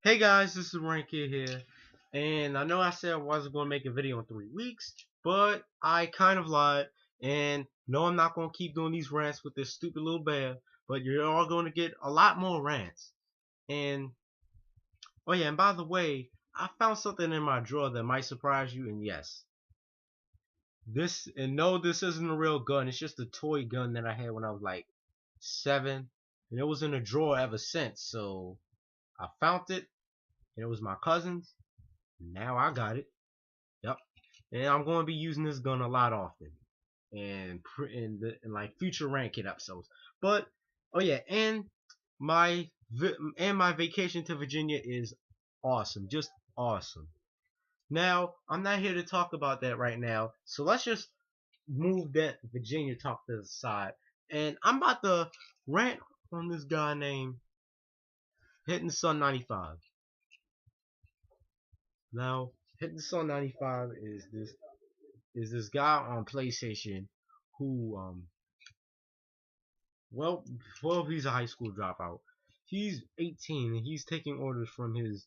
Hey guys, this is Rant Kid here, and I know I said I wasn't going to make a video in 3 weeks, but I kind of lied, and no, I'm not going to keep doing these rants with this stupid little bear, but you're all going to get a lot more rants. And, oh yeah, and by the way, I found something in my drawer that might surprise you, and yes, no, this isn't a real gun, it's just a toy gun that I had when I was like 7, and it was in a drawer ever since, so I found it, and it was my cousin's. Now I got it. Yep. And I'm going to be using this gun a lot often, and in like future Rant Kid episodes. But oh yeah, and my vacation to Virginia is awesome, just awesome. Now I'm not here to talk about that right now, so let's just move that Virginia talk to the side, and I'm about to rant on this guy named HiddenSun95. Now, HiddenSun95 is this guy on PlayStation who well he's a high school dropout. He's 18 and he's taking orders from his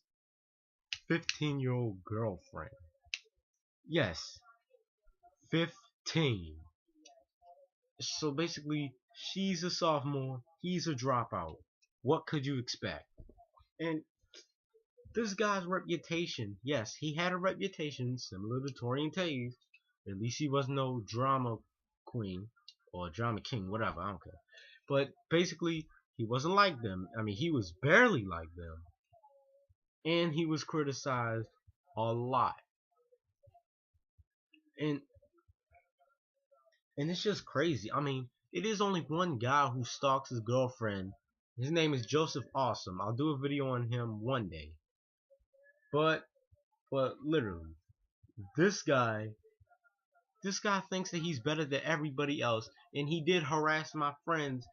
15-year-old girlfriend. Yes, 15. So basically, she's a sophomore, he's a dropout. What could you expect? And this guy's reputation, yes, he had a reputation similar to Torian Taves. At least he was no drama queen or drama king, whatever, I don't care. But basically, he wasn't like them. I mean, he was barely like them. And he was criticized a lot. And and it's just crazy. I mean, it is only one guy who stalks his girlfriend. His name is Joseph Awesome. I'll do a video on him one day. But literally, this guy this guy thinks that he's better than everybody else, and he did harass my friends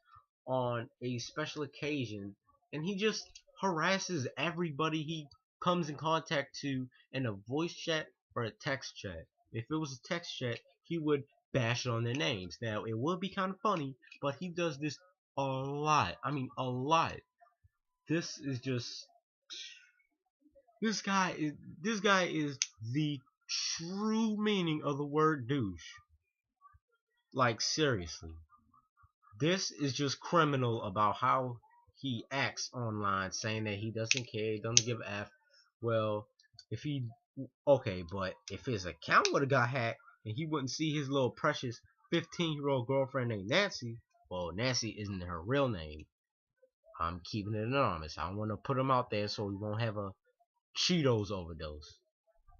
on a special occasion, and he just harasses everybody he comes in contact to in a voice chat or a text chat. If it was a text chat, he would bash on their names. Now it would be kind of funny, but he does this a lot. I mean, a lot. This is just this guy is the true meaning of the word douche. Like seriously. This is just criminal about how he acts online, saying that he doesn't care, doesn't give a f. Well, if he okay, but if his account would have got hacked and he wouldn't see his little precious 15-year-old girlfriend named Nancy, well, Nancy isn't her real name. I'm keeping it anonymous. I don't want to put him out there so he won't have a Cheetos overdose.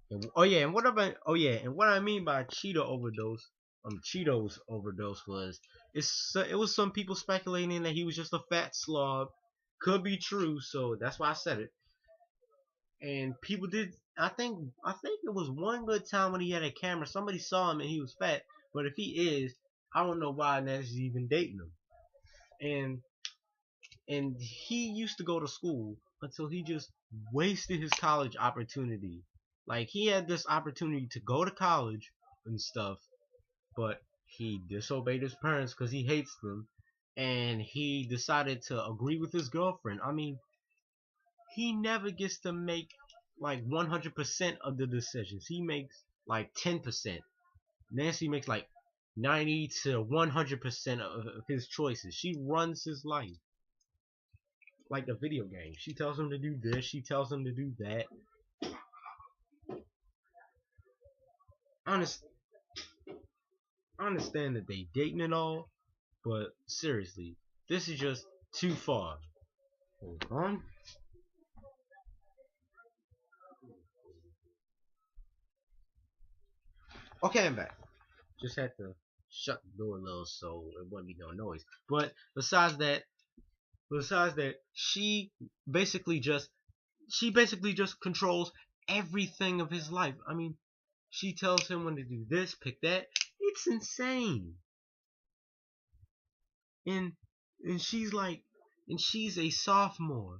And, oh yeah, and what about and what I mean by Cheetos overdose was it was some people speculating that he was just a fat slob. Could be true, so that's why I said it. And people did. I think it was one good time when he had a camera. Somebody saw him and he was fat. But if he is, I don't know why Nancy's even dating him. And he used to go to school until he just wasted his college opportunity. Like he had this opportunity to go to college and stuff, but he disobeyed his parents because he hates them, and he decided to agree with his girlfriend. I mean, he never gets to make like 100% of the decisions. He makes like 10%. Nancy makes like 90 to 100% of his choices. She runs his life like a video game. She tells him to do this, she tells him to do that. Honest, I understand that they dating and all, but seriously, this is just too far. Hold on. Okay, I'm back. Just had to shut the door a little so it wouldn't be no noise. But besides that, she basically just controls everything of his life. I mean, she tells him when to do this, pick that. It's insane. And and she's a sophomore,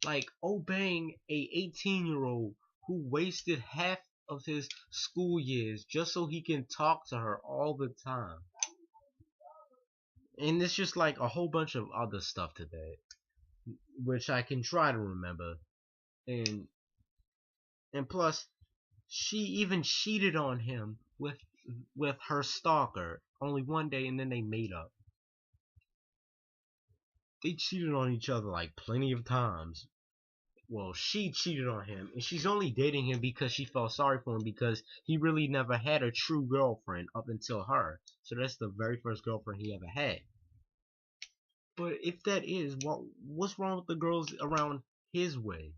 like obeying a 18-year-old who wasted half of his school years just so he can talk to her all the time. And it's just like a whole bunch of other stuff to that, which I can try to remember. and and plus she even cheated on him with her stalker only one day, and then they made up. They cheated on each other like plenty of times. Well, she cheated on him, and she's only dating him because she felt sorry for him because he really never had a true girlfriend up until her. So that's the very first girlfriend he ever had. But if that is, what's wrong with the girls around his way?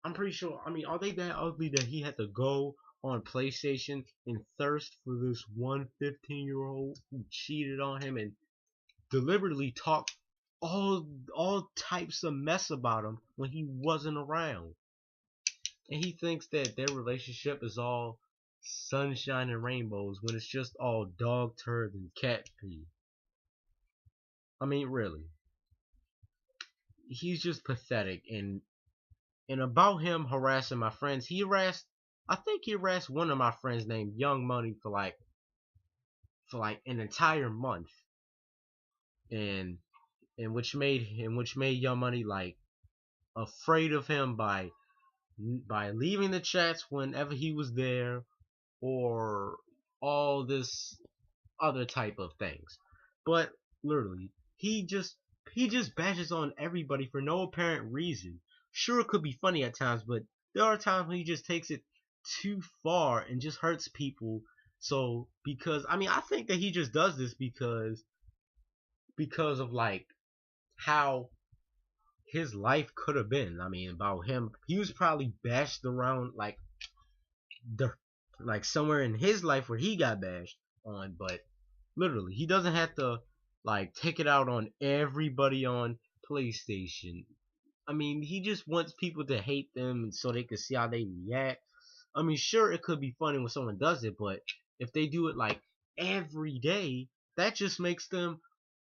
I'm pretty sure. I mean, are they that ugly that he had to go on PlayStation and thirst for this one 15-year-old who cheated on him and deliberately talked all types of mess about him when he wasn't around? And he thinks that their relationship is all sunshine and rainbows when it's just all dog turd and cat pee. I mean, really, he's just pathetic. And about him harassing my friends, I think he harassed one of my friends named Young Money for like an entire month, and which made Young Money like afraid of him by leaving the chats whenever he was there, or all this other type of things. But literally, he just bashes on everybody for no apparent reason. Sure, it could be funny at times, but there are times when he just takes it too far and just hurts people. So because I mean, I think that he just does this because of like how his life could have been. I mean, about him, he was probably bashed around the like somewhere in his life where he got bashed on, but literally, he doesn't have to like take it out on everybody on PlayStation. I mean, he just wants people to hate them so they can see how they react. I mean, sure, it could be funny when someone does it, but if they do it like every day, that just makes them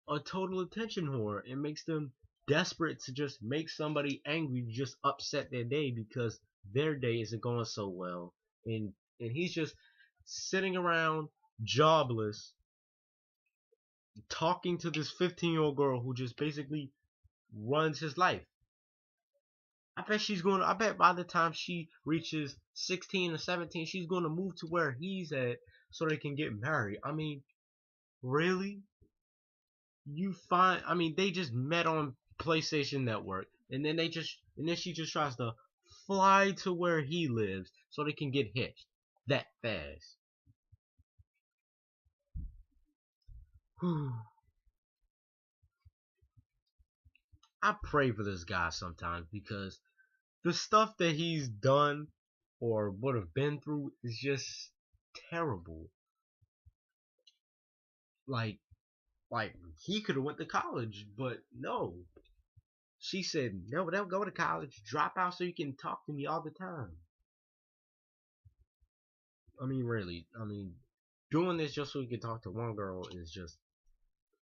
a total attention whore. It makes them desperate to just make somebody angry, just upset their day because their day isn't going so well. And he's just sitting around jobless talking to this 15-year-old girl who just basically runs his life. I bet by the time she reaches 16 or 17, she's going to move to where he's at so they can get married. I mean, really? I mean, they just met on PlayStation Network, and then she just tries to fly to where he lives so they can get hitched that fast. I pray for this guy sometimes because the stuff that he's done or would have been through is just terrible. Like like he could have went to college, but no. She said, "No, don't go to college. Drop out so you can talk to me all the time." I mean, really. I mean, doing this just so you can talk to one girl is just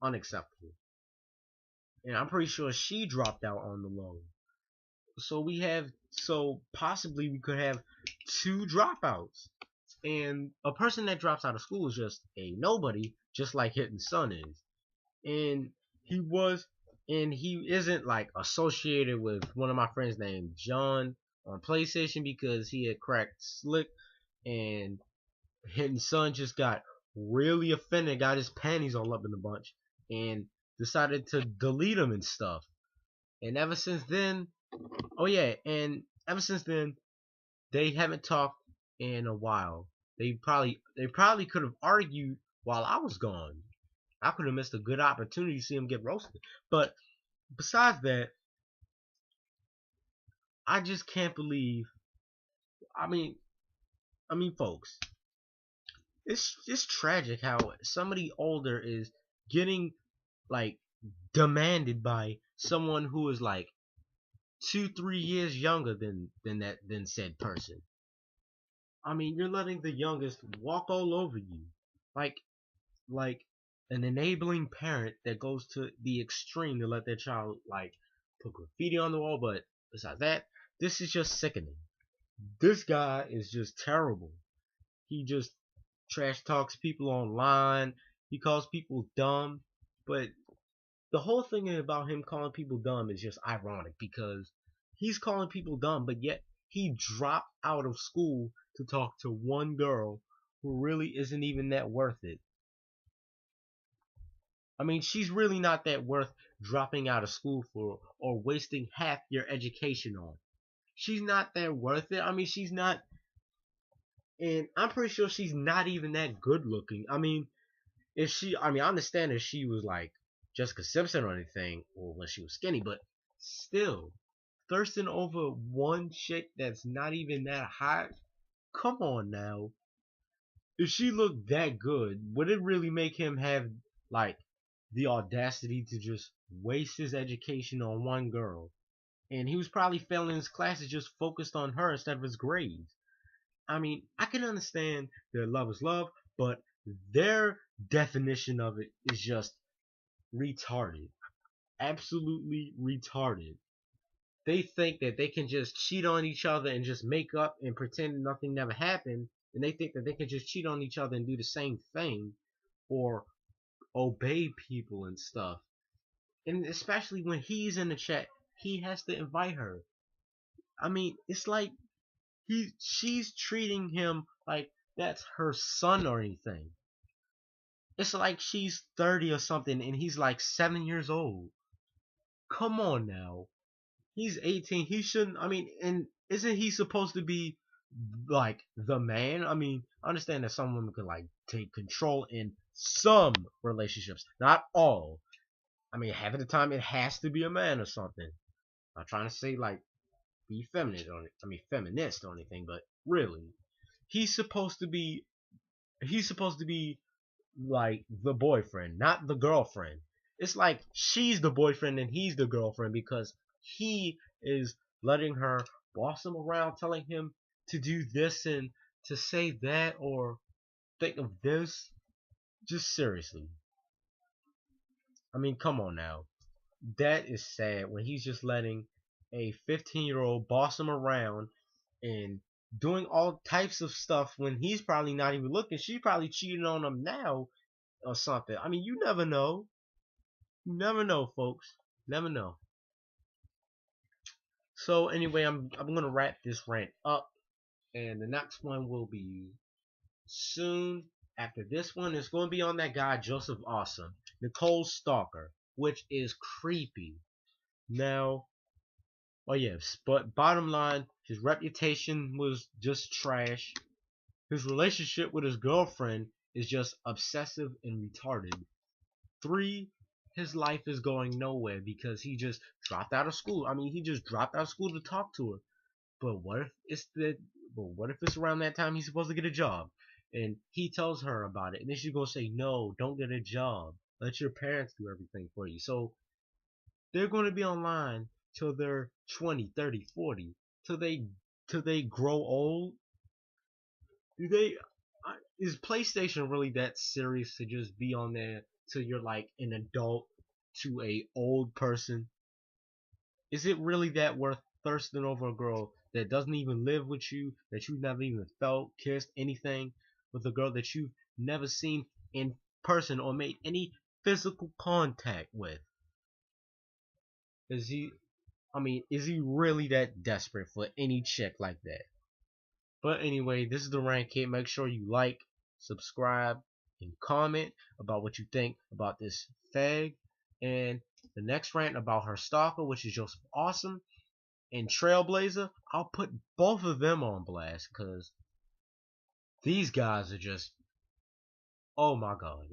unacceptable. And I'm pretty sure she dropped out on the low. So possibly we could have two dropouts. And a person that drops out of school is just a nobody, just like HiddenSun is. And he was and he isn't like associated with one of my friends named John on PlayStation because he had cracked Slick, and HiddenSun just got really offended, got his panties all up in a bunch, and decided to delete him and stuff. And ever since then, oh yeah, and ever since then, they haven't talked in a while. They probably could have argued while I was gone. I could have missed a good opportunity to see him get roasted. But besides that, I just can't believe. I mean, folks, it's tragic how somebody older is getting like demanded by someone who is like 2-3 years younger than said person. I mean, you're letting the youngest walk all over you, like like an enabling parent that goes to the extreme to let their child like put graffiti on the wall. But besides that, this is just sickening. This guy is just terrible. He just trash talks people online. He calls people dumb. But the whole thing about him calling people dumb is just ironic because He's calling people dumb, but yet he dropped out of school to talk to one girl who really isn't even that worth it. I mean, she's really not that worth dropping out of school for or wasting half your education on. She's not that worth it. I mean, she's not, and I'm pretty sure she's not even that good looking. I mean, if she, I mean, I understand if she was like Jessica Simpson or anything, or when she was skinny, but still, thirsting over one chick that's not even that hot. Come on now. If she looked that good, would it really make him have like the audacity to just waste his education on one girl? And he was probably failing his classes just focused on her instead of his grades. I mean, I can understand their love is love, but their definition of it is just retarded. Absolutely retarded. They think that they can just cheat on each other and just make up and pretend nothing never happened, and they think that they can just cheat on each other and do the same thing or obey people and stuff. And especially when he's in the chat, he has to invite her. I mean, it's like she's treating him like that's her son or anything. It's like she's 30 or something and he's like 7 years old. Come on now. He's 18. He shouldn't. I mean, and isn't he supposed to be like the man? I mean, I understand that some women can like take control in some relationships, not all. I mean, half of the time it has to be a man or something. I'm not trying to say like be feminine or feminist or anything, but really, he's supposed to be he's supposed to be like the boyfriend, not the girlfriend. It's like she's the boyfriend and he's the girlfriend because he is letting her boss him around, telling him to do this and to say that or think of this. Just seriously. I mean, come on now. That is sad when he's just letting a 15-year-old boss him around and doing all types of stuff when he's probably not even looking. She's probably cheating on him now or something. I mean, you never know. You never know, folks. Never know. So anyway, I'm gonna wrap this rant up, and the next one will be soon after this one. It's gonna be on that guy Joseph Awesome, Nicole Stalker, which is creepy. Now, oh yes, but bottom line, his reputation was just trash. His relationship with his girlfriend is just obsessive and retarded. 3, his life is going nowhere because he just dropped out of school. I mean, he just dropped out of school to talk to her. But what if it's around that time he's supposed to get a job? And he tells her about it. And then she's gonna say, no, don't get a job. Let your parents do everything for you. So they're gonna be online till they're 20, 30, 40. Till they grow old. Do they is PlayStation really that serious to just be on there till you're like an adult to a old person? Is it really that worth thirsting over a girl that doesn't even live with you, that you've never even felt, kissed, anything with a girl that you've never seen in person or made any physical contact with? Is he is he really that desperate for any chick like that? But anyway, this is the Rant Kid. Make sure you like, subscribe, and comment about what you think about this fag. And the next rant about her stalker, which is Joseph Awesome, and Trailblazer, I'll put both of them on blast because these guys are just, oh my god.